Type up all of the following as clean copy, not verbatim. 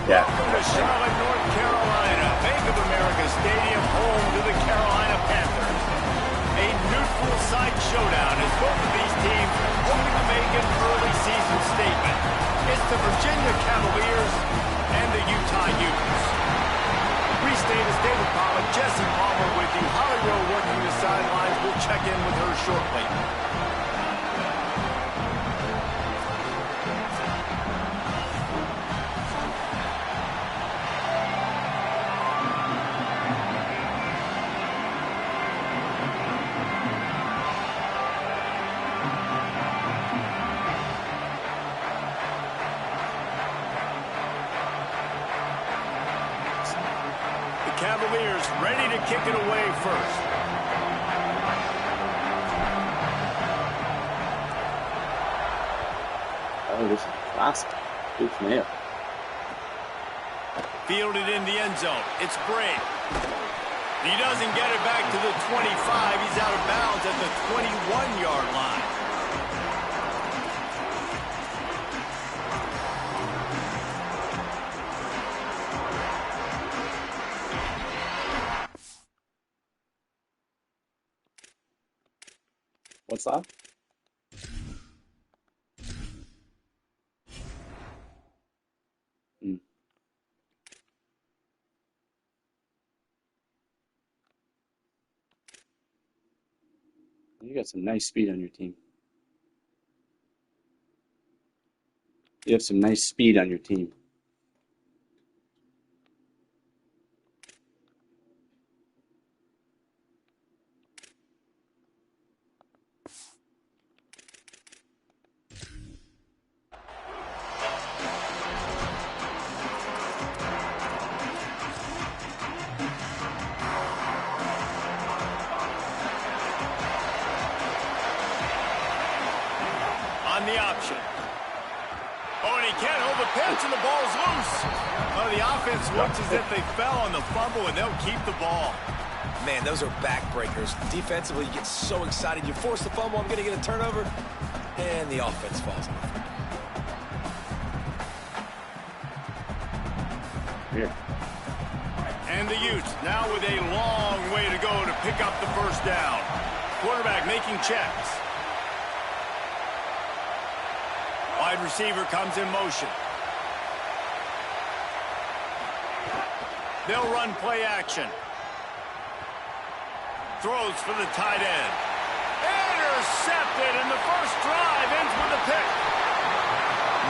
Yeah. Welcome to Charlotte, North Carolina. Bank of America Stadium, home to the Carolina Panthers. A neutral site showdown as both of these teams hoping to make an early season statement. It's the Virginia Cavaliers and the Utah Utes. Restatus David Pollack, Jesse Palmer with you. Holly Rowe working the sidelines. We'll check in with her shortly. Cavaliers ready to kick it away first. Oh, this is classic. Good nail. Fielded in the end zone. It's Bray. He doesn't get it back to the 25. He's out of bounds at the 21-yard line. What's that? You got some nice speed on your team. You have some nice speed on your team. The option. Oh, and he can't hold the pitch, and the ball's loose. Oh, the offense looks as if they fell on the fumble, and they'll keep the ball. Man, those are backbreakers. Defensively, you get so excited. You force the fumble, I'm going to get a turnover, and the offense falls off. Here. And the Utes now with a long way to go to pick up the first down. Quarterback making checks. Wide receiver comes in motion. They'll run play action. Throws for the tight end. Intercepted, and the first drive ends with a pick.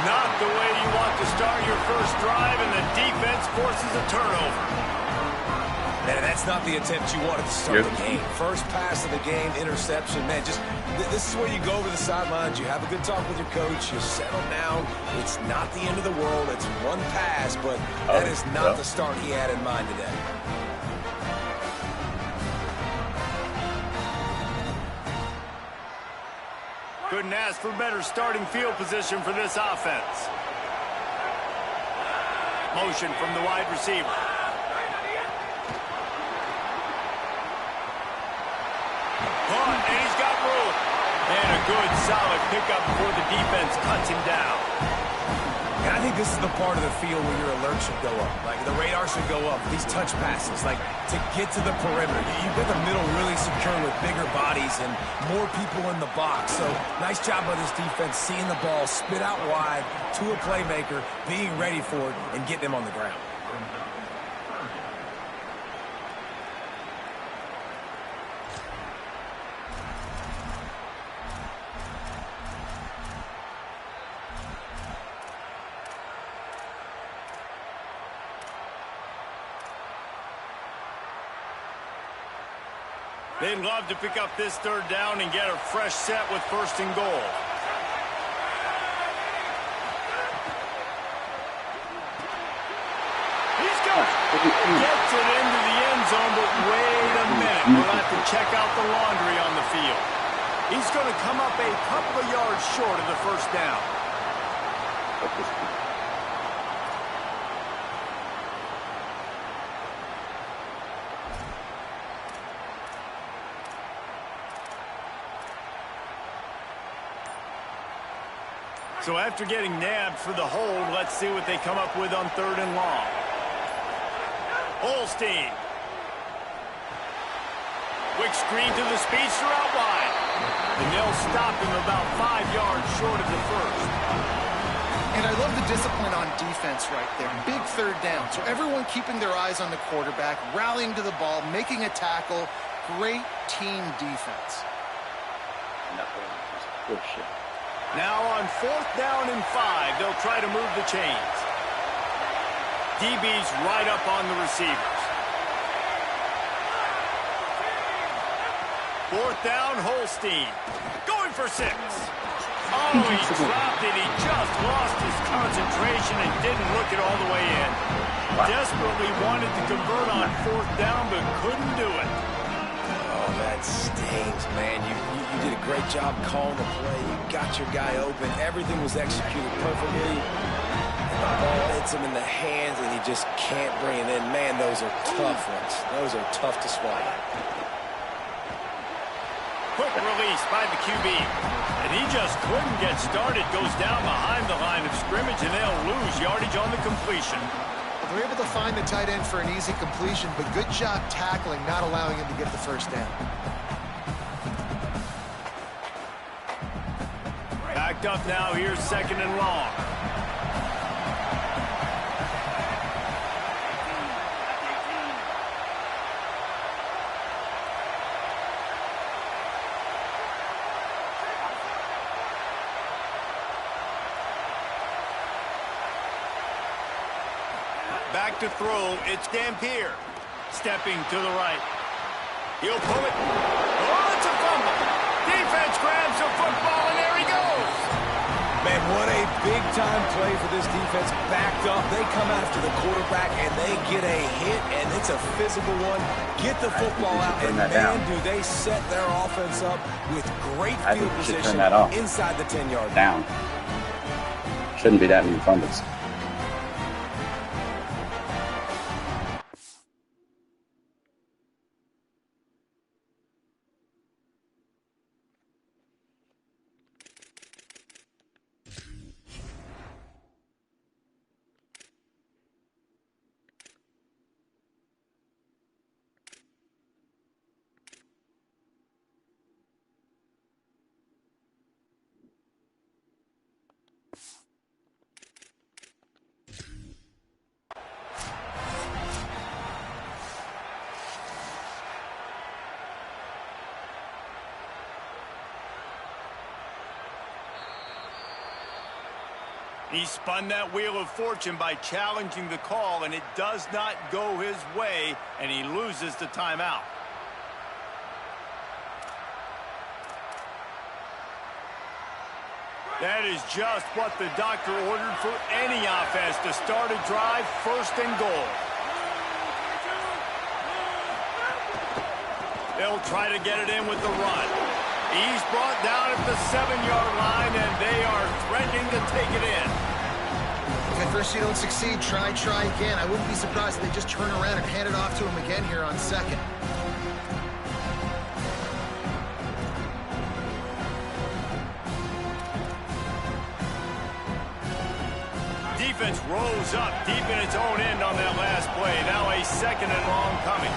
Not the way you want to start your first drive, and the defense forces a turnover. Man, that's not the attempt you wanted to start the game. First pass of the game, interception. Man, just this is where you go over the sidelines. You have a good talk with your coach. You settle down. It's not the end of the world. It's one pass, but that is not the start he had in mind today. Couldn't ask for better starting field position for this offense. Motion from the wide receiver. And he's got room. And a good, solid pickup before the defense cuts him down. And I think this is the part of the field where your alert should go up. Like, the radar should go up. These touch passes, like, to get to the perimeter. You've got the middle really secure with bigger bodies and more people in the box. So, nice job by this defense seeing the ball spit out wide to a playmaker, being ready for it, and getting him on the ground. They'd love to pick up this third down and get a fresh set with first and goal. He's got it. Gets it into the end zone, but wait a minute. We'll have to check out the laundry on the field. He's going to come up a couple of yards short of the first down. So after getting nabbed for the hold, let's see what they come up with on 3rd and long. Holstein. Quick screen to the speedster out wide. And they'll stop him about 5 yards short of the first. And I love the discipline on defense right there. Big 3rd down. So everyone keeping their eyes on the quarterback, rallying to the ball, making a tackle. Great team defense. Now on 4th down and 5, they'll try to move the chains. DB's right up on the receivers. 4th down, Holstein. Going for 6. Oh, he dropped it. He just lost his concentration and didn't look it all the way in. Desperately wanted to convert on 4th down, but couldn't do it. Oh, that stings, man. You did a great job calling the play. You got your guy open. Everything was executed perfectly. And the ball hits him in the hands, and he just can't bring it in. Man, those are tough ones. Those are tough to swallow. Quick release by the QB. And he just couldn't get started. Goes down behind the line of scrimmage, and they'll lose yardage on the completion. Well, they're able to find the tight end for an easy completion, but good job tackling, not allowing him to get the first down. Backed up now. Here's 2nd and long. Back to throw, it's Dampier. Stepping to the right. He'll pull it. Oh, it's a fumble. Defense grabs the football, and there he goes. Man, what a big-time play for this defense. Backed up, they come after the quarterback, and they get a hit, and it's a physical one. Get the football out, and man, do they set their offense up with great field position inside the 10-yard line. Down. Shouldn't be that many fumbles. He spun that wheel of fortune by challenging the call, and it does not go his way, and he loses the timeout. That is just what the doctor ordered for any offense to start a drive, 1st and goal. They'll try to get it in with the run. He's brought down at the 7-yard line, and they are threatening to take it in. At first you don't succeed, try again. I wouldn't be surprised if they just turn around and hand it off to him again here on 2nd. Defense rose up deep in its own end on that last play. Now a 2nd and long coming.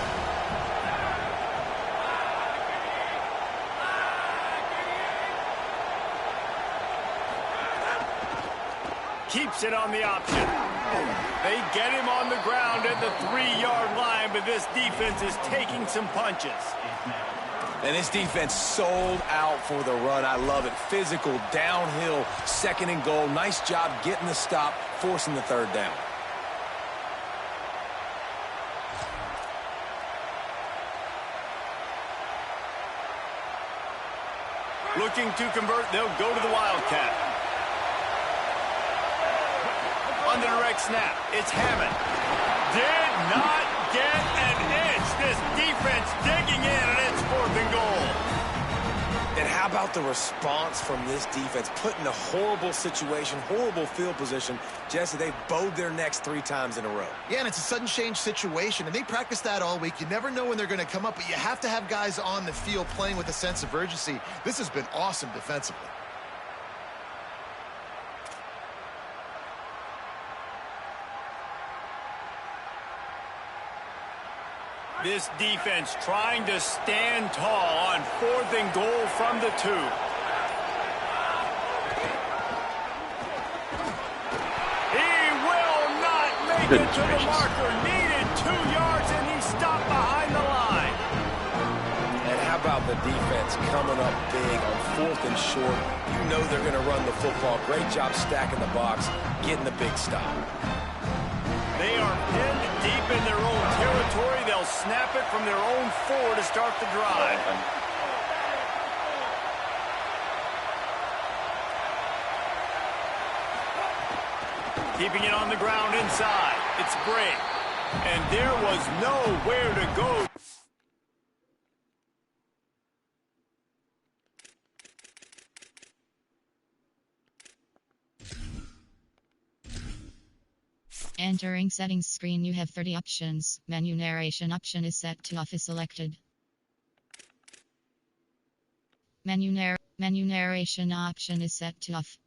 Keeps it on the option. They get him on the ground at the 3-yard line, but this defense is taking some punches. And this defense sold out for the run. I love it. Physical, downhill, 2nd and goal. Nice job getting the stop, forcing the 3rd down. Looking to convert, they'll go to the Wildcat. On the direct snap, it's Hammond. Did not get an inch. This defense digging in, and it's 4th and goal. And how about the response from this defense? Put in a horrible situation, horrible field position. Jesse, they've bowed their necks 3 times in a row. Yeah, and it's a sudden change situation, and they practice that all week. You never know when they're going to come up, but you have to have guys on the field playing with a sense of urgency. This has been awesome defensively. This defense trying to stand tall on 4th and goal from the 2. He will not make it to the marker. Needed 2 yards, and he stopped behind the line. And how about the defense coming up big on 4th and short? You know they're going to run the football. Great job stacking the box, getting the big stop. They are pinned deep in their own territory. They'll snap it from their own 4 to start the drive. Keeping it on the ground inside. It's Bray. And there was nowhere to go. Entering settings screen, you have 30 options. Menu narration option is set to off is selected. Menu narration option is set to off.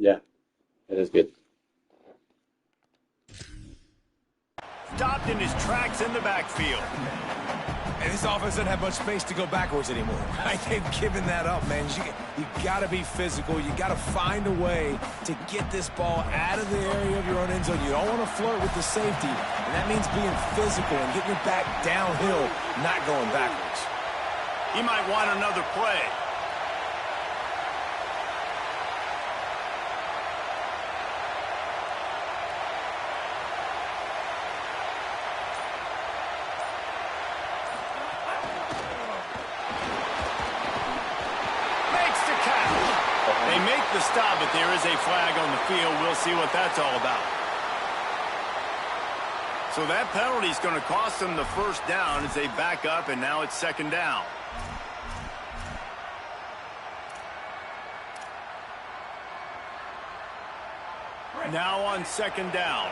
Yeah, that is good. Stopped in his tracks in the backfield. And this offense doesn't have much space to go backwards anymore. They've given that up, man. You got to be physical. You got to find a way to get this ball out of the area of your own end zone. You don't want to flirt with the safety, and that means being physical and getting your back downhill, not going backwards. He might want another play. They make the stop, but there is a flag on the field. We'll see what that's all about. So that penalty is going to cost them the first down as they back up, and now it's second down. Now on second down.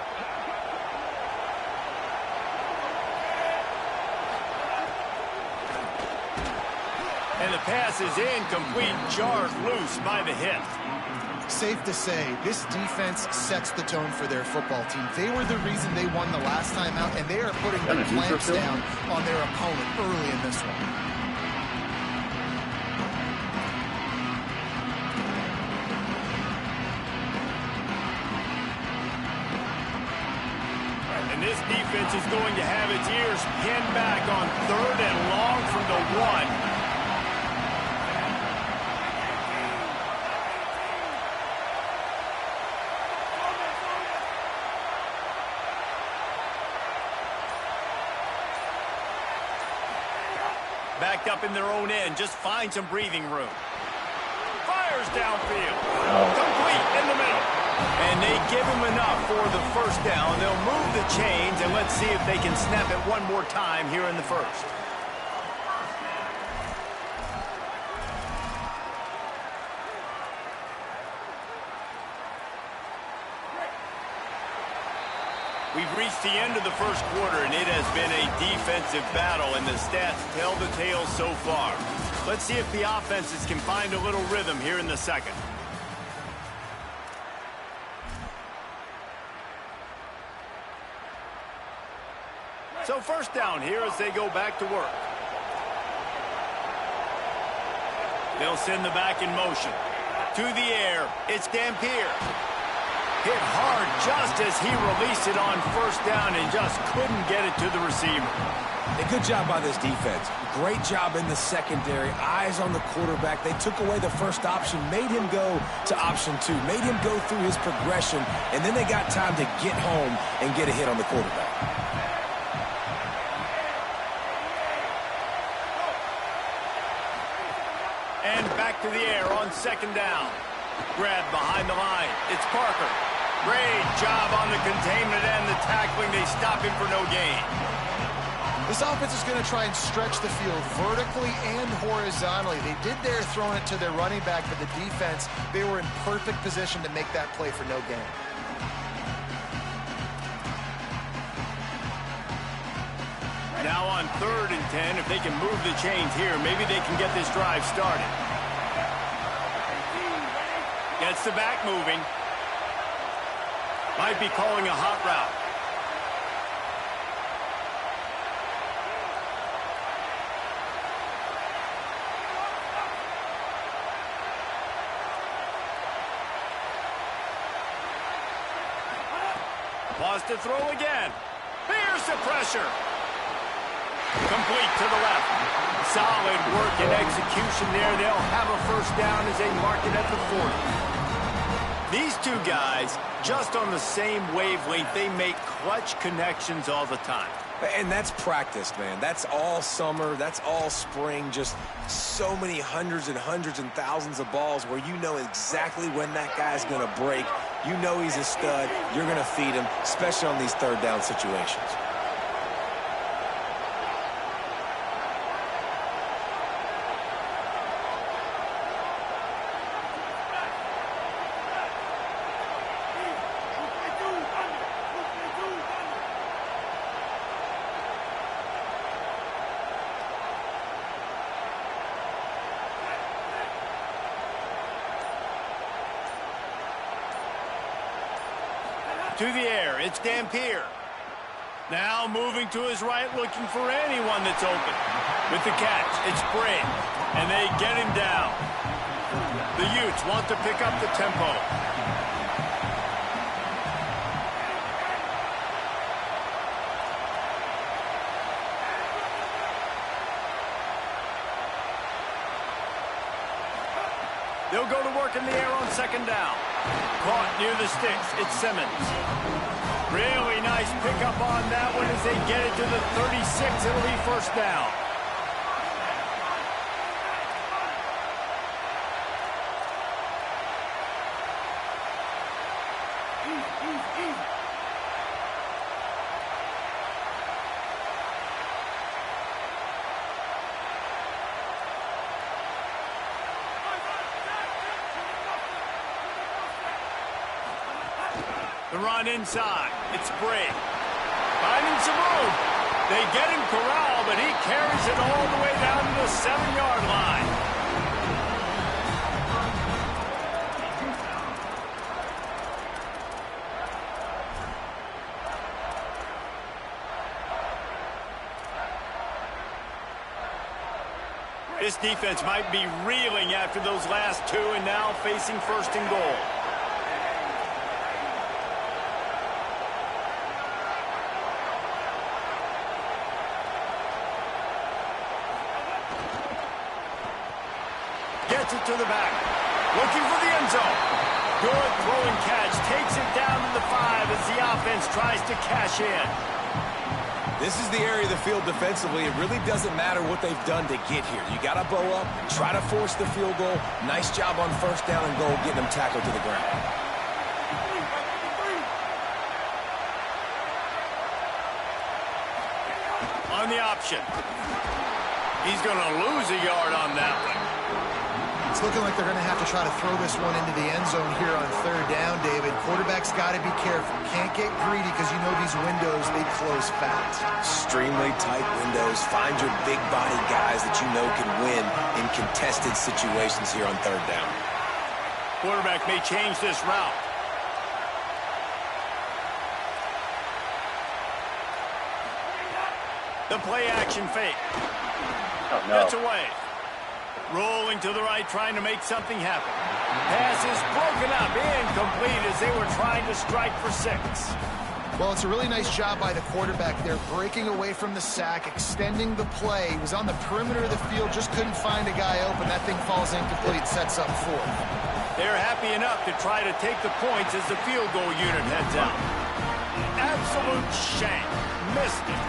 And the pass is incomplete, jarred loose by the hit. Safe to say, this defense sets the tone for their football team. They were the reason they won the last time out, and they are putting the clamps down on their opponent early in this one. And this defense is going to have its ears pinned back on third and long from the 1. Backed up in their own end, just find some breathing room. Fires downfield. Complete in the middle. And they give him enough for the first down. They'll move the chains, and let's see if they can snap it one more time here in the first. We've reached the end of the first quarter, and it has been a defensive battle, and the stats tell the tale so far. Let's see if the offenses can find a little rhythm here in the second. So first down here as they go back to work. They'll send the back in motion. To the air, it's Dampier. Hit hard just as he released it on first down and just couldn't get it to the receiver. A good job by this defense. Great job in the secondary. Eyes on the quarterback. They took away the first option, made him go to option 2, made him go through his progression, and then they got time to get home and get a hit on the quarterback. And back to the air on second down. Grabbed behind the line. It's Parker. Great job on the containment and the tackling. They stop him for no gain. This offense is going to try and stretch the field vertically and horizontally. They did there throwing it to their running back, but the defense, they were in perfect position to make that play for no gain. Now on 3rd and 10, if they can move the chains here, maybe they can get this drive started. Gets the back moving. Might be calling a hot route. Pause to throw again. Here's the pressure. Complete to the left. Solid work and execution there. They'll have a first down as they mark it at the 40. These two guys, just on the same wavelength, they make clutch connections all the time. And that's practice, man. That's all summer. That's all spring. Just so many hundreds and thousands of balls where you know exactly when that guy's going to break. You know he's a stud. You're going to feed him, especially on these third down situations. to the air. It's Dampier. Now moving to his right, looking for anyone that's open. With the catch, it's Brady, and they get him down. The Utes want to pick up the tempo. They'll go to work in the air on second down. Caught near the sticks. It's Simmons. Really nice pickup on that one as they get it to the 36. It'll be first down. The run inside. It's Brady. Finding some room. They get him corralled, but he carries it all the way down to the 7-yard line. This defense might be reeling after those last two and now facing first and goal. Gets it to the back. Looking for the end zone. Good throw and catch. Takes it down to the 5 as the offense tries to cash in. This is the area of the field defensively. It really doesn't matter what they've done to get here. You got to bow up, try to force the field goal. Nice job on first down and goal, getting them tackled to the ground. On the option. He's going to lose a yard on that one. It's looking like they're going to have to try to throw this one into the end zone here on third down, David. Quarterback's got to be careful. Can't get greedy because you know these windows, they close fast. Extremely tight windows. Find your big body guys that you know can win in contested situations here on third down. Quarterback may change this route. The play action fake. Oh, no. Gets away. Rolling to the right, trying to make something happen. Pass is broken up, incomplete as they were trying to strike for 6. Well, it's a really nice job by the quarterback there, breaking away from the sack, extending the play. He was on the perimeter of the field, just couldn't find a guy open. That thing falls incomplete, sets up 4th. They're happy enough to try to take the points as the field goal unit heads out. Absolute shank. Missed it.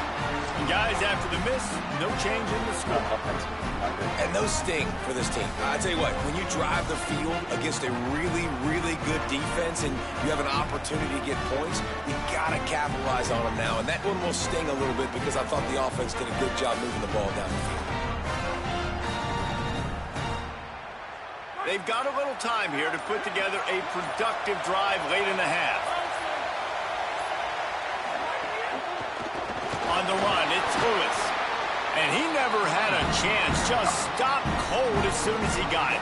And guys, after the miss, no change in the score. And those sting for this team. I tell you what, when you drive the field against a really, really good defense and you have an opportunity to get points, you got to capitalize on them now. And that one will sting a little bit because I thought the offense did a good job moving the ball down the field. They've got a little time here to put together a productive drive late in the half. On the run, it's Lewis. And he never had a chance. Just stopped cold as soon as he got it.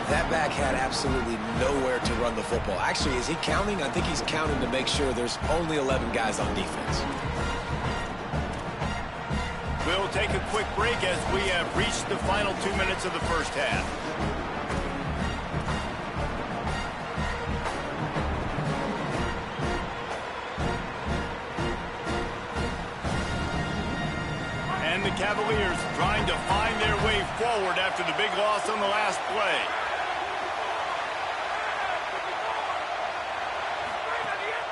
That back had absolutely nowhere to run the football. Actually, is he counting? I think he's counting to make sure there's only 11 guys on defense. We'll take a quick break as we have reached the final 2 minutes of the first half. And the Cavaliers trying to find their way forward after the big loss on the last play.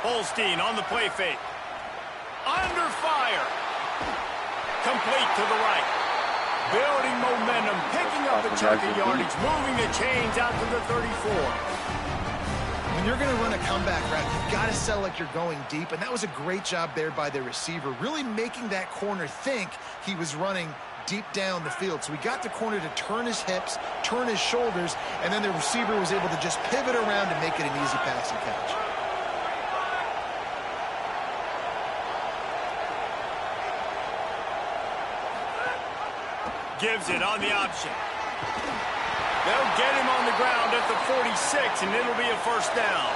Holstein on the play fake. Under fire. Complete to the right. Building momentum, picking up a chunk of yardage, moving the chains out to the 34. When you're going to run a comeback route, you've got to sell like you're going deep, and that was a great job there by the receiver, really making that corner think he was running deep down the field. So he got the corner to turn his hips, turn his shoulders, and then the receiver was able to just pivot around and make it an easy pass and catch. Gives it on the option. They'll get him on the ground at the 46, and it'll be a first down.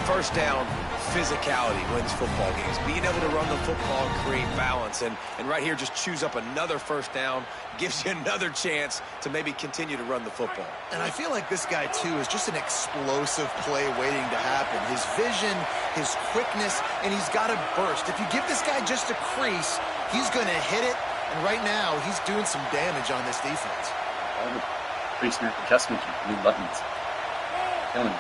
First down, physicality wins football games. Being able to run the football and create balance. And right here, just choose up another first down, gives you another chance to maybe continue to run the football. And I feel like this guy, too, is just an explosive play waiting to happen. His vision, his quickness, and he's got a burst. If you give this guy just a crease, he's going to hit it. And right now, he's doing some damage on this defense. All the pre-snap adjustments with new buttons. Killing him.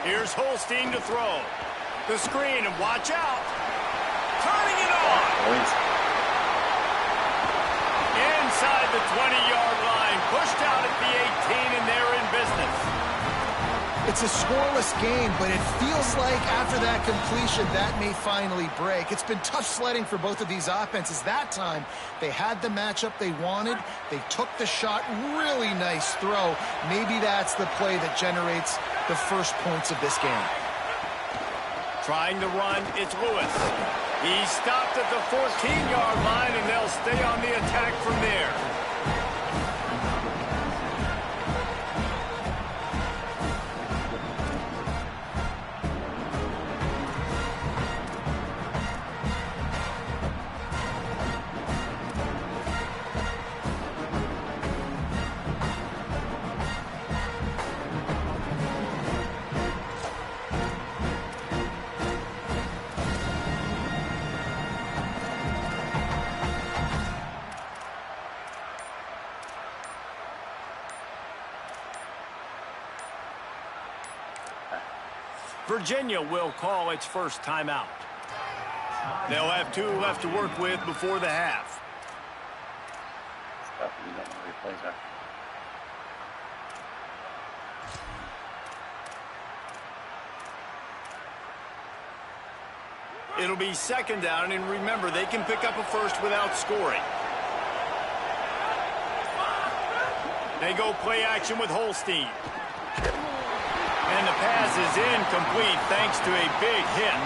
Here's Holstein to throw. The screen, and watch out. Turning it on. Boys. Inside the 20-yard line. Pushed out at the 18, and they're in business. It's a scoreless game, but it feels like after that completion, that may finally break. It's been tough sledding for both of these offenses. That time, they had the matchup they wanted. They took the shot. Really nice throw. Maybe that's the play that generates the first points of this game. Trying to run, it's Lewis. He stopped at the 14-yard line, and they'll stay on the attack from there. Virginia will call its first timeout. They'll have 2 left to work with before the half. Stuff you don't know where your plays are. It'll be second down, and remember, they can pick up a first without scoring. They go play action with Holstein. And the pass is incomplete thanks to a big hit.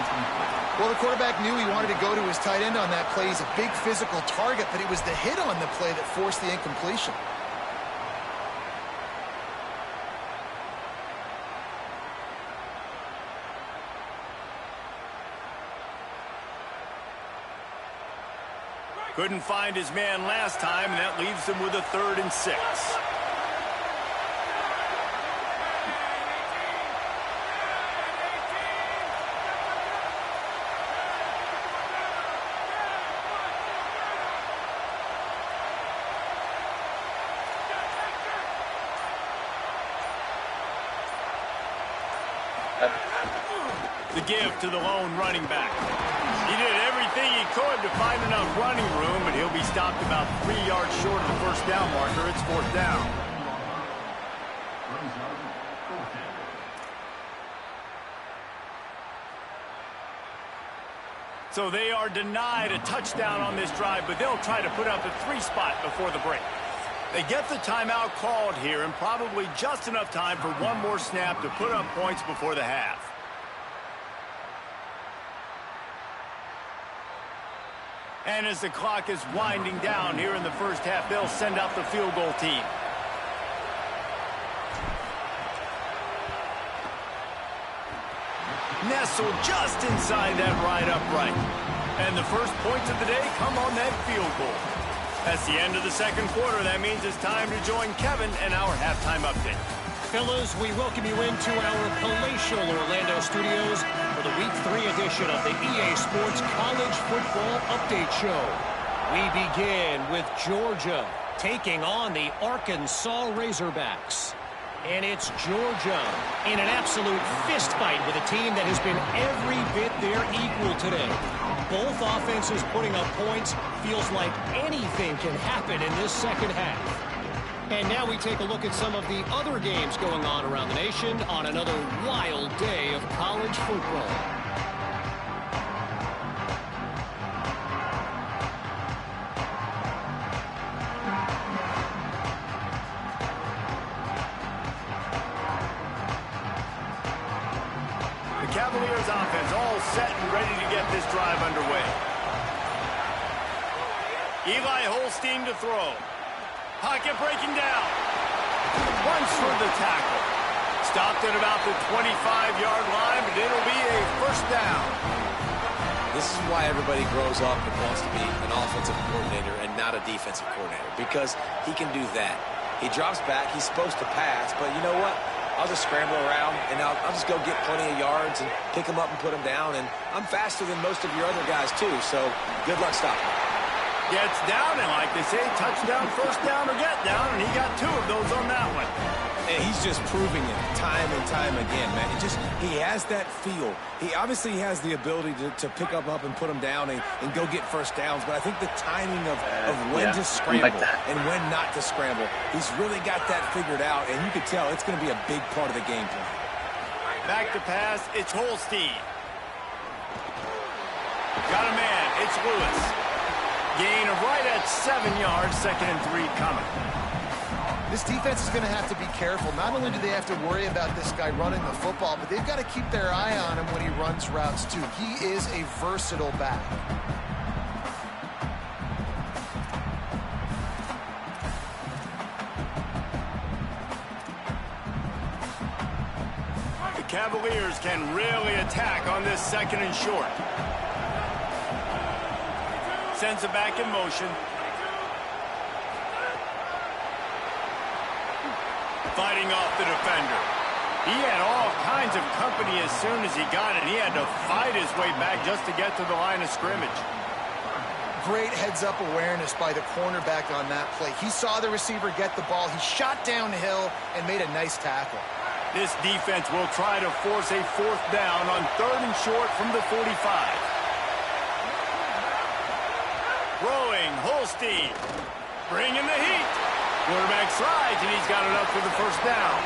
Well, the quarterback knew he wanted to go to his tight end on that play. He's a big physical target, but it was the hit on the play that forced the incompletion. Couldn't find his man last time, and that leaves him with a 3rd and 6. The give to the lone running back. He did everything he could to find enough running room, but he'll be stopped about 3 yards short of the first down marker. It's 4th down. So they are denied a touchdown on this drive, but they'll try to put up a 3 spot before the break. They get the timeout called here, and probably just enough time for one more snap to put up points before the half. And as the clock is winding down here in the first half, they'll send out the field goal team. Nestled just inside that right upright. And the first points of the day come on that field goal. That's the end of the second quarter. That means it's time to join Kevin and our halftime update. Fellas, we welcome you into our palatial Orlando studios for the Week 3 edition of the EA Sports College Football Update Show. We begin with Georgia taking on the Arkansas Razorbacks. And it's Georgia in an absolute fist fight with a team that has been every bit their equal today. Both offenses putting up points. Feels like anything can happen in this second half. And now we take a look at some of the other games going on around the nation on another wild day of college football. The Cavaliers offense all set and ready to get this drive underway. Eli Holstein to throw. Pocket breaking down. Runs for the tackle. Stopped at about the 25-yard line, but it'll be a first down. This is why everybody grows up and wants to be an offensive coordinator and not a defensive coordinator, because he can do that. He drops back. He's supposed to pass, but you know what? I'll just scramble around, and I'll just go get plenty of yards and pick them up and put them down, and I'm faster than most of your other guys, too, so good luck stopping. Gets down, and like they say, touchdown, first down, or get down, and he got 2 of those on that one. And he's just proving it time and time again, man. He has that feel. He obviously has the ability to pick up and put them down and go get first downs, but I think the timing of when to scramble and when not to scramble, he's really got that figured out, and you can tell it's going to be a big part of the game plan. Back to pass, it's Holstein. Got a man, it's Lewis. Gain of right at 7 yards, 2nd and 3 coming. This defense is going to have to be careful. Not only do they have to worry about this guy running the football, but they've got to keep their eye on him when he runs routes, too. He is a versatile back. The Cavaliers can really attack on this 2nd and short. Sends it back in motion. Fighting off the defender. He had all kinds of company as soon as he got it. He had to fight his way back just to get to the line of scrimmage. Great heads-up awareness by the cornerback on that play. He saw the receiver get the ball. He shot downhill and made a nice tackle. This defense will try to force a 4th down on 3rd and short from the 45. Throwing, Holstein. Bringing the heat. Quarterback slides, and he's got it up for the first down.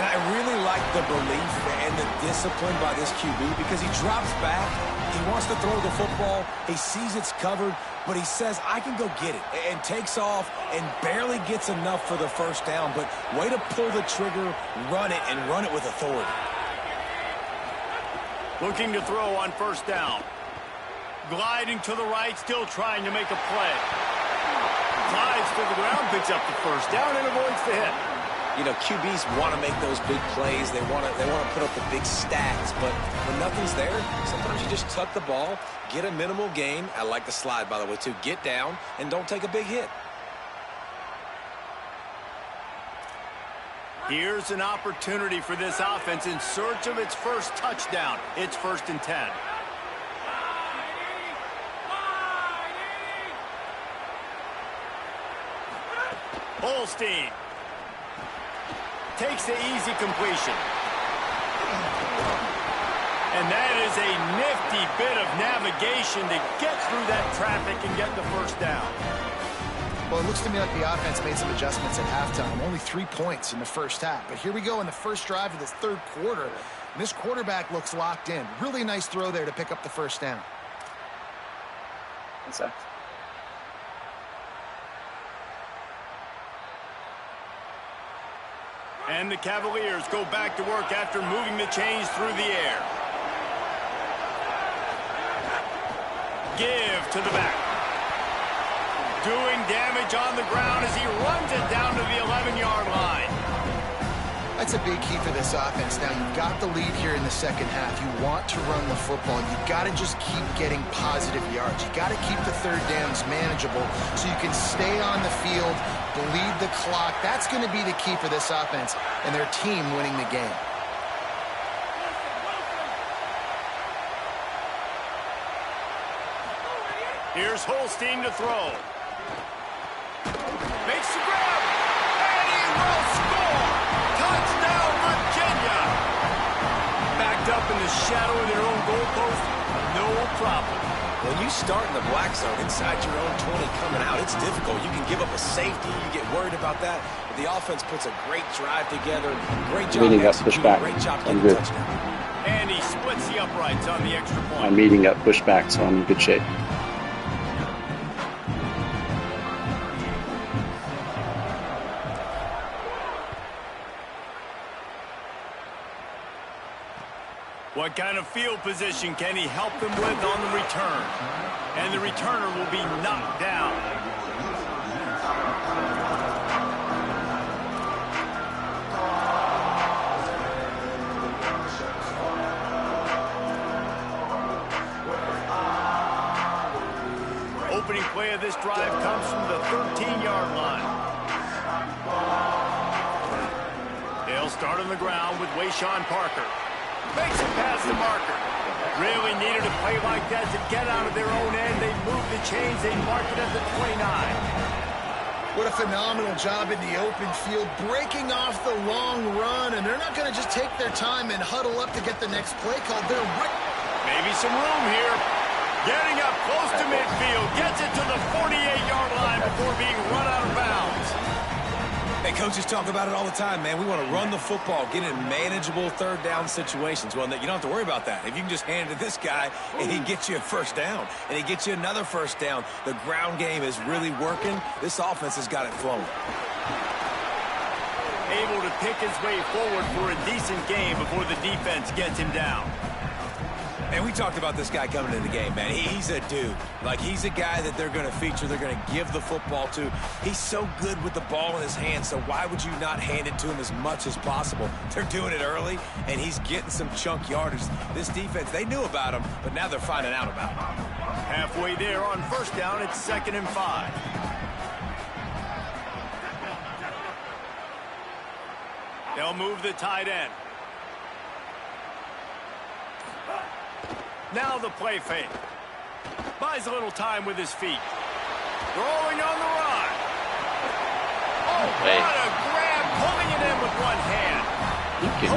And I really like the belief and the discipline by this QB because he drops back, he wants to throw the football, he sees it's covered, but he says, I can go get it, and takes off and barely gets enough for the first down. But way to pull the trigger, run it, and run it with authority. Looking to throw on first down. Gliding to the right, still trying to make a play. Slides to the ground, picks up the first down, and avoids the hit. You know, QBs want to make those big plays. They want to put up the big stats. But when nothing's there, sometimes you just tuck the ball, get a minimal gain. I like the slide, by the way, too. Get down and don't take a big hit. Here's an opportunity for this offense in search of its first touchdown. It's 1st and 10. Holstein takes the easy completion. And that is a nifty bit of navigation to get through that traffic and get the first down. Well, it looks to me like the offense made some adjustments at halftime. Only 3 points in the first half. But here we go in the first drive of this 3rd quarter. And this quarterback looks locked in. Really nice throw there to pick up the first down. Exactly. And the Cavaliers go back to work after moving the chains through the air. Give to the back. Doing damage on the ground as he runs it down to the 11-yard line. That's a big key for this offense. Now, you've got the lead here in the second half. You want to run the football. You've got to just keep getting positive yards. You've got to keep the 3rd downs manageable so you can stay on the field, bleed the clock. That's going to be the key for this offense and their team winning the game. Here's Holstein to throw. Makes the grab, and he will score! Touchdown, Virginia! Backed up in the shadow of their own goalpost, no problem. When you start in the black zone inside your own 20 coming out, it's difficult. You can give up a safety. You get worried about that. But the offense puts a great drive together. Great job executing. Great job getting a touchdown. And he splits the uprights on the extra point. I'm meeting up pushback, so I'm in good shape. What kind of field position can he help them with on the return? And the returner will be knocked down. play of this drive comes from the 13-yard line. They'll start on the ground with Wayshawn Parker. Makes it past the marker. Really needed a play like that to get out of their own end. They moved the chains. They marked it at the 29. What a phenomenal job in the open field, breaking off the long run, and they're not going to just take their time and huddle up to get the next play called. They're right. Maybe some room here. Getting up close to midfield, gets it to the 48-yard line before being run out of bounds. Hey, coaches talk about it all the time, man. We want to run the football, get in manageable third down situations. Well, you don't have to worry about that. If you can just hand it to this guy and he gets you a first down and he gets you another first down, the ground game is really working. This offense has got it flowing. Able to pick his way forward for a decent game before the defense gets him down. And we talked about this guy coming into the game, man. He's a dude. Like, he's a guy that they're going to feature, they're going to give the football to. He's so good with the ball in his hand, so why would you not hand it to him as much as possible? They're doing it early, and he's getting some chunk yardage. This defense, they knew about him, but now they're finding out about him. Halfway there on first down, it's 2nd and 5. They'll move the tight end. Now the play fake. Buys a little time with his feet. Throwing on the run. Oh, what a grab. Pulling it in with one hand.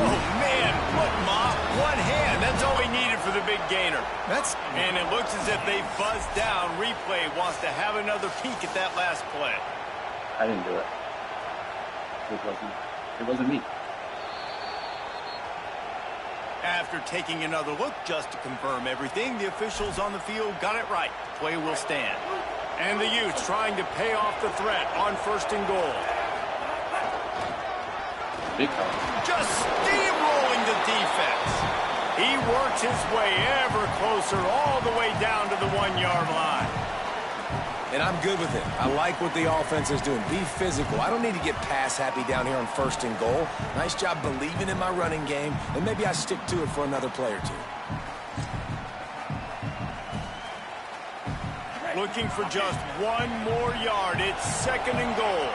Oh, man. Look, Ma. One hand. That's all he needed for the big gainer. And it looks as if they buzzed down. Replay wants to have another peek at that last play. I didn't do it. It wasn't me. After taking another look just to confirm everything, the officials on the field got it right. Play will stand. And the Utes trying to pay off the threat on 1st and goal. Big time. Just steamrolling the defense. He works his way ever closer all the way down to the 1-yard line. And I'm good with it. I like what the offense is doing. Be physical. I don't need to get pass happy down here on 1st and goal. Nice job believing in my running game, and maybe I stick to it for another play or two. Looking for just one more yard. It's 2nd and goal.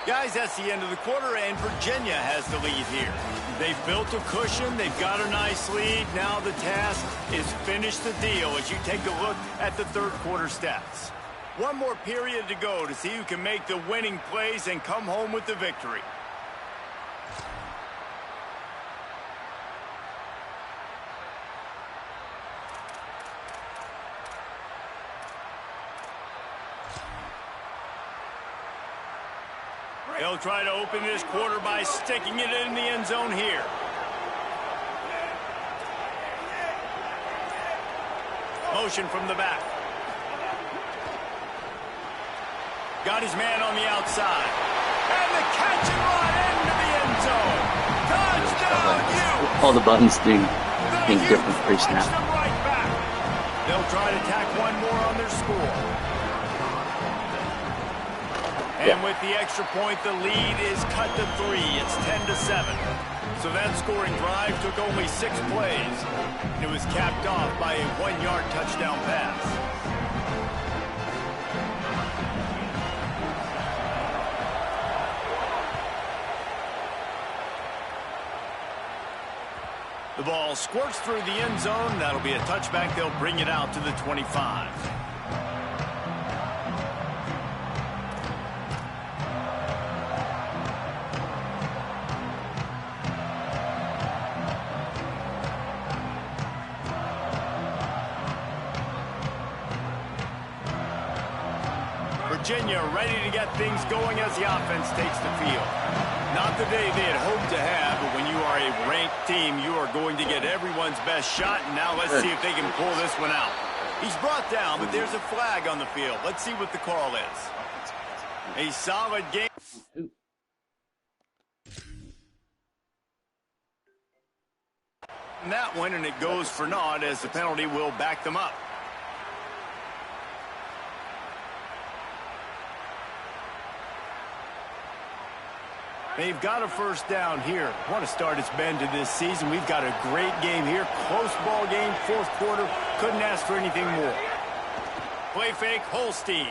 Guys, that's the end of the quarter, and Virginia has the lead here. They've built a cushion. They've got a nice lead. Now the task is finish the deal as you take a look at the third quarter stats. One more period to go to see who can make the winning plays and come home with the victory. They'll try to open this quarter by sticking it in the end zone here. Motion from the back. Got his man on the outside. And the catch and run into the end zone. Touchdown, Utes! All the buttons being different pre-snap. Right back. They'll try to tack one more on their score. And with the extra point, the lead is cut to 3. It's 10-7. So that scoring drive took only 6 plays. And it was capped off by a 1-yard touchdown pass. The ball squirts through the end zone. That'll be a touchback. They'll bring it out to the 25. Virginia ready to get things going as the offense takes the field. Not the day they had hoped to have, but when you are a ranked team, you are going to get everyone's best shot. And now let's see if they can pull this one out. He's brought down, but there's a flag on the field. Let's see what the call is. A solid game. And that one, and it goes for naught as the penalty will back them up. They've got a first down here. What a start it's been to this season. We've got a great game here. Close ball game, fourth quarter. Couldn't ask for anything more. Play fake, Holstein.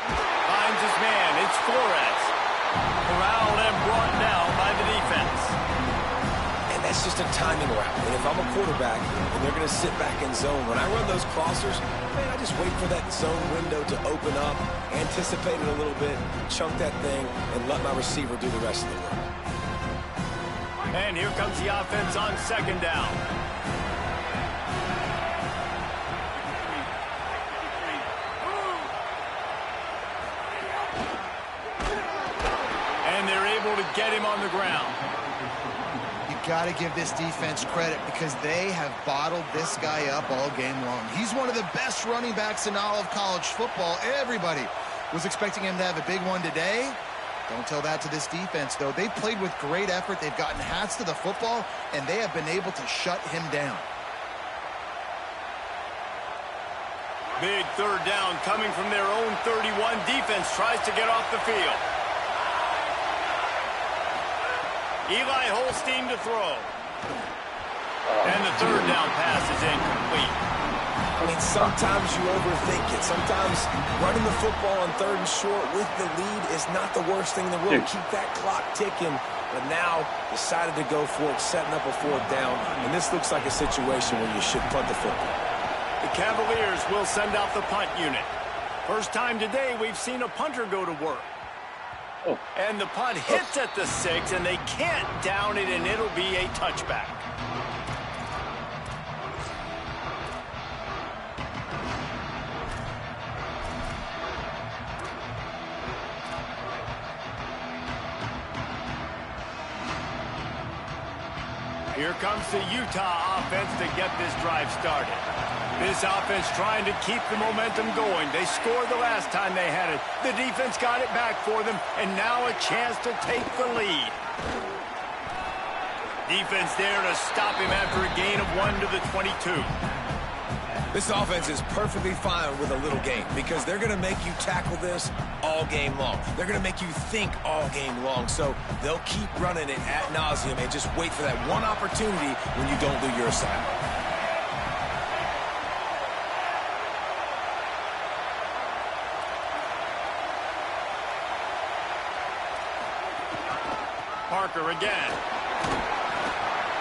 Finds his man. It's Flores. Corralled and brought down by the defense. And that's just a timing route. And if I'm a quarterback and they're going to sit back in zone, when I run those crossers, man, I just wait for that zone window to open up, anticipate it a little bit, chunk that thing, and let my receiver do the rest of the work. And here comes the offense on second down. And they're able to get him on the ground. Got to give this defense credit because they have bottled this guy up all game long. He's one of the best running backs in all of college football. Everybody was expecting him to have a big one today. Don't tell that to this defense, though. They played with great effort. They've gotten hats to the football, and they have been able to shut him down. Big third down coming from their own 31. Defense tries to get off the field. Eli Holstein to throw. And the third down pass is incomplete. I mean, sometimes you overthink it. Sometimes running the football on third and short with the lead is not the worst thing in the world. Keep that clock ticking. But now decided to go for it, setting up a fourth down. And this looks like a situation where you should punt the football. The Cavaliers will send out the punt unit. First time today we've seen a punter go to work. Oh. And the punt hits at the 6, and they can't down it, and it'll be a touchback. Here comes the Utah offense to get this drive started. This offense trying to keep the momentum going. They scored the last time they had it. The defense got it back for them, and now a chance to take the lead. Defense there to stop him after a gain of 1 to the 22. This offense is perfectly fine with a little game because they're going to make you tackle this all game long. They're going to make you think all game long. So they'll keep running it ad nauseum and just wait for that one opportunity when you don't do your assignment. Parker again.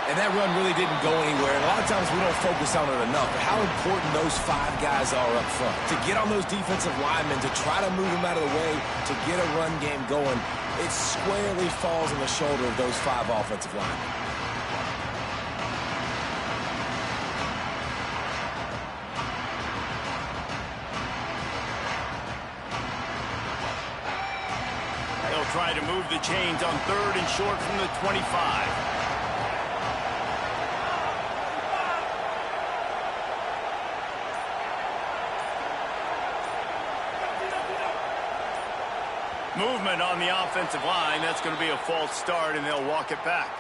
And that run really didn't go anywhere. And a lot of times we don't focus on it enough. But how important those 5 guys are up front. To get on those defensive linemen, to try to move them out of the way, to get a run game going, it squarely falls on the shoulder of those 5 offensive linemen. They'll try to move the chains on third and short from the 25. Movement on the offensive line. That's going to be a false start, and they'll walk it back.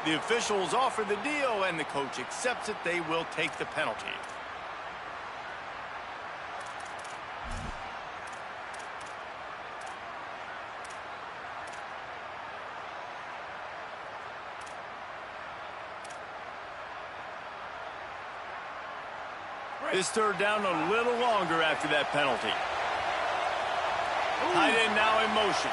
The officials offer the deal, and the coach accepts it. They will take the penalty. This third down a little longer after that penalty. Tight end now in motion.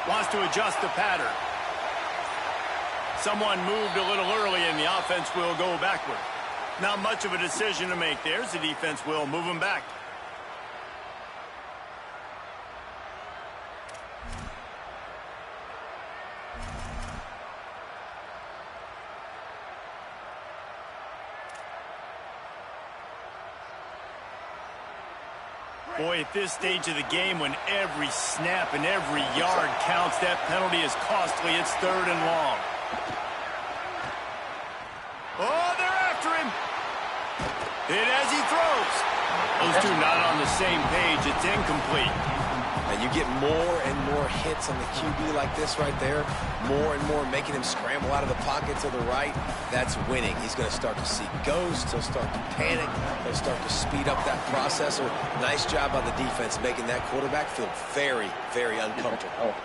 Wants to adjust the pattern. Someone moved a little early, and the offense will go backward. Not much of a decision to make there, so the defense will move them back. Boy, at this stage of the game, when every snap and every yard counts, that penalty is costly. It's third and long. Oh, they're after him. Hit as he throws. Those two not on the same page. It's incomplete. And you get more and more hits on the QB like this right there, more and more making him scramble out of the pocket to the right. That's winning. He's going to start to see ghosts. He'll start to panic. He'll start to speed up that process. So nice job by the defense making that quarterback feel very, very uncomfortable.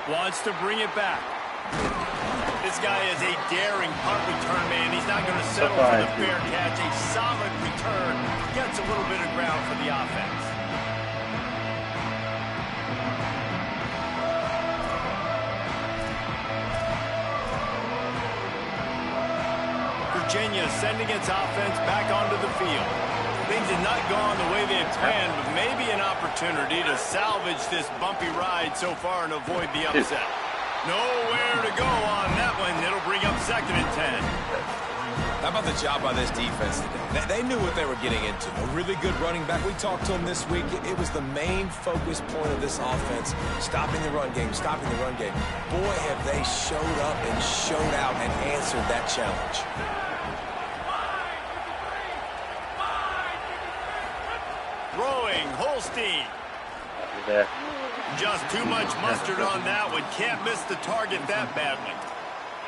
Wants to bring it back. This guy is a daring punt return man. He's not going to settle for the fair catch. A solid return. Gets a little bit of ground for the offense. Virginia sending its offense back onto the field. Things have not gone the way they had planned, but maybe an opportunity to salvage this bumpy ride so far and avoid the upset. Nowhere to go on that one. It'll bring up 2nd and 10. How about the job by this defense today? They knew what they were getting into. A really good running back. We talked to him this week. It was the main focus point of this offense. Stopping the run game, stopping the run game. Boy, have they showed up and showed out and answered that challenge. Throwing, Holstein. There. Just too much mustard on that one. Can't miss the target that badly.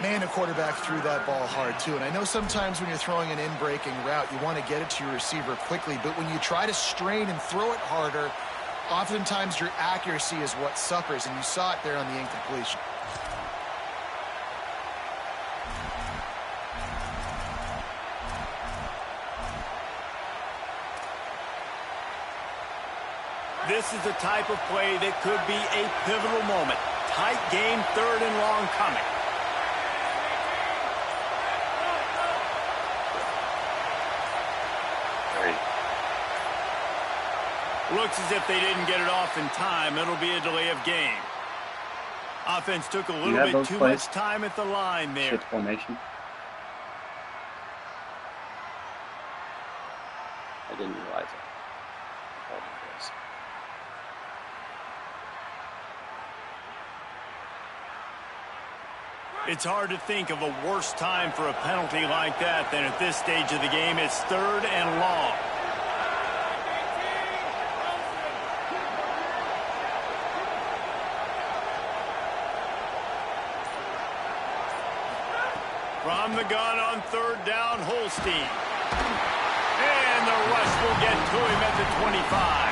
Man, the quarterback threw that ball hard, too. And I know sometimes when you're throwing an in-breaking route, you want to get it to your receiver quickly. But when you try to strain and throw it harder, oftentimes your accuracy is what suffers. And you saw it there on the incompletion. This is the type of play that could be a pivotal moment. Tight game, 3rd and long coming. Looks as if they didn't get it off in time. It'll be a delay of game. Offense took a little bit too much time at the line there. Shit formation. I didn't realize it. It's hard to think of a worse time for a penalty like that than at this stage of the game. It's 3rd and long. From the gun on 3rd down, Holstein. And the rush will get to him at the 25.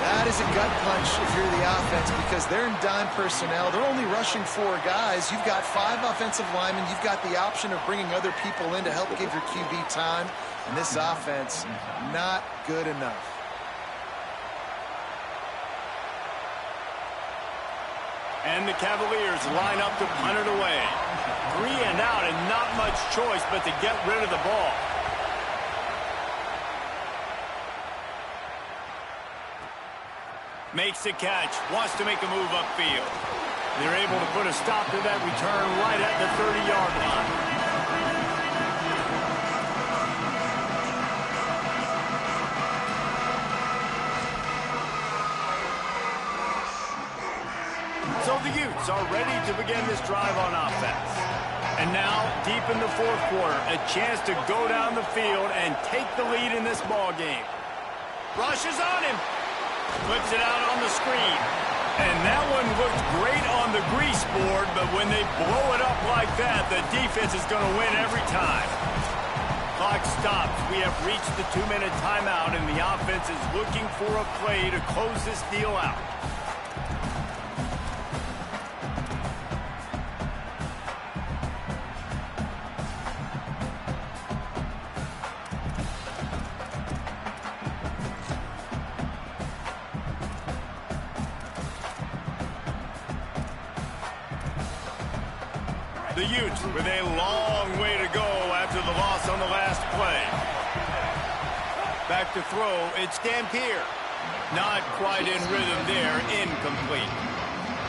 That is a gut punch if you're the offense because they're in dime personnel. They're only rushing 4 guys. You've got 5 offensive linemen. You've got the option of bringing other people in to help give your QB time. And this offense, not good enough. And the Cavaliers line up to punt it away. 3 and out and not much choice but to get rid of the ball. Makes the catch, wants to make a move upfield. They're able to put a stop to that return right at the 30-yard line. So the Utes are ready to begin this drive on offense. And now, deep in the 4th quarter, a chance to go down the field and take the lead in this ball game. Rushes on him. Puts it out on the screen. And that one looked great on the grease board, but when they blow it up like that, the defense is going to win every time. Clock stops. We have reached the 2-minute timeout, and the offense is looking for a play to close this deal out. The Utes with a long way to go after the loss on the last play. Back to throw, it's Dampier. Not quite in rhythm there, incomplete.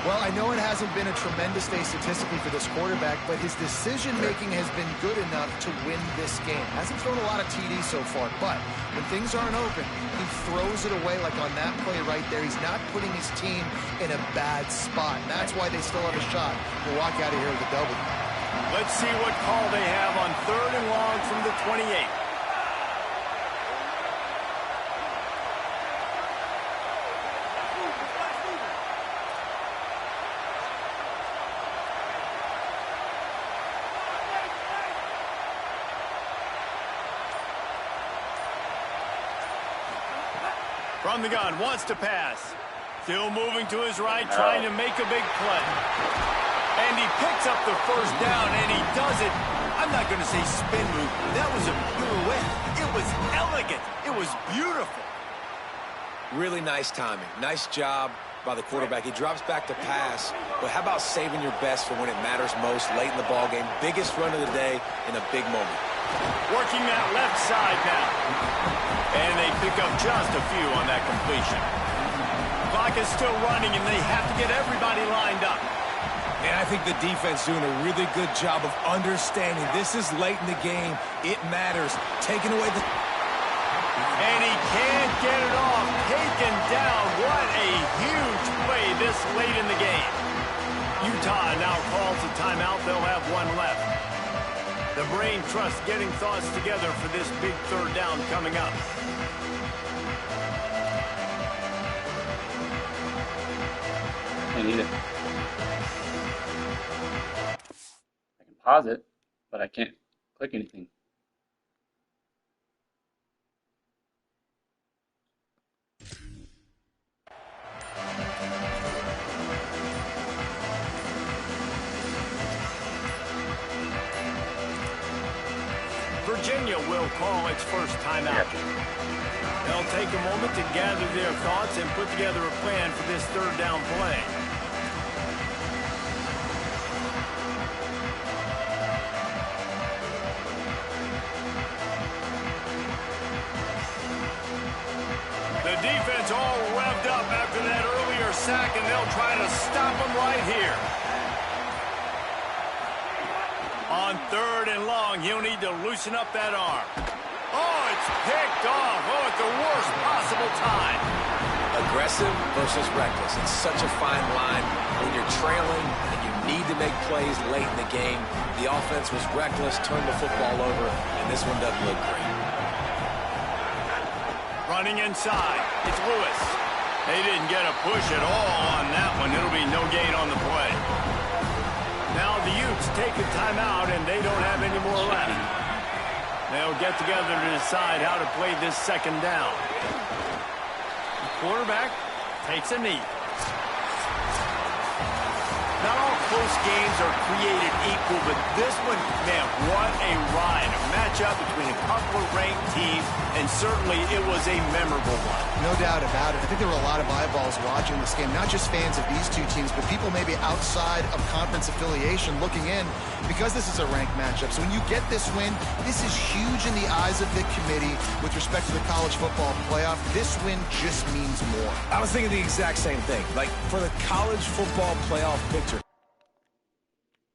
Well, I know it hasn't been a tremendous day statistically for this quarterback, but his decision-making has been good enough to win this game. Hasn't thrown a lot of TDs so far, but when things aren't open, he throws it away like on that play right there. He's not putting his team in a bad spot, and that's why they still have a shot to walk out of here with a W. Let's see what call they have on 3rd and long from the 28. From the gun, wants to pass. Still moving to his right, trying to make a big play. And he picks up the first down, and he does it. I'm not going to say spin move. That was a pirouette. It was elegant. It was beautiful. Really nice timing. Nice job by the quarterback. He drops back to pass, but how about saving your best for when it matters most late in the ball game? Biggest run of the day in a big moment. Working that left side now. And they pick up just a few on that completion. Clock is still running, and they have to get everybody lined up. And I think the defense doing a really good job of understanding this is late in the game. It matters. Taking away the... And he can't get it off. Taken down. What a huge play this late in the game. Utah now calls a timeout. They'll have one left. The brain trust getting thoughts together for this big third down coming up. I need it. I can pause it, but I can't click anything. Virginia will call its first timeout. They'll take a moment to gather their thoughts and put together a plan for this third down play. The defense all revved up after that earlier sack, and they'll try to stop them right here. On third and long, he'll need to loosen up that arm. Oh, it's picked off. Oh, at the worst possible time. Aggressive versus reckless. It's such a fine line when you're trailing and you need to make plays late in the game. The offense was reckless, turned the football over, and this one doesn't look great. Running inside. It's Lewis. They didn't get a push at all on that one. It'll be no gain on the play. Now the Utes take a timeout, and they don't have any more left. They'll get together to decide how to play this second down. The quarterback takes a knee. Not all close games are created equal, but this one, man, what a ride. A matchup between a couple of ranked teams, and certainly it was a memorable one. No doubt about it. I think there were a lot of eyeballs watching this game, not just fans of these two teams, but people maybe outside of conference affiliation looking in because this is a ranked matchup. So when you get this win, this is huge in the eyes of the committee with respect to the college football playoff. This win just means more. I was thinking the exact same thing. Like, for the college football playoff picture,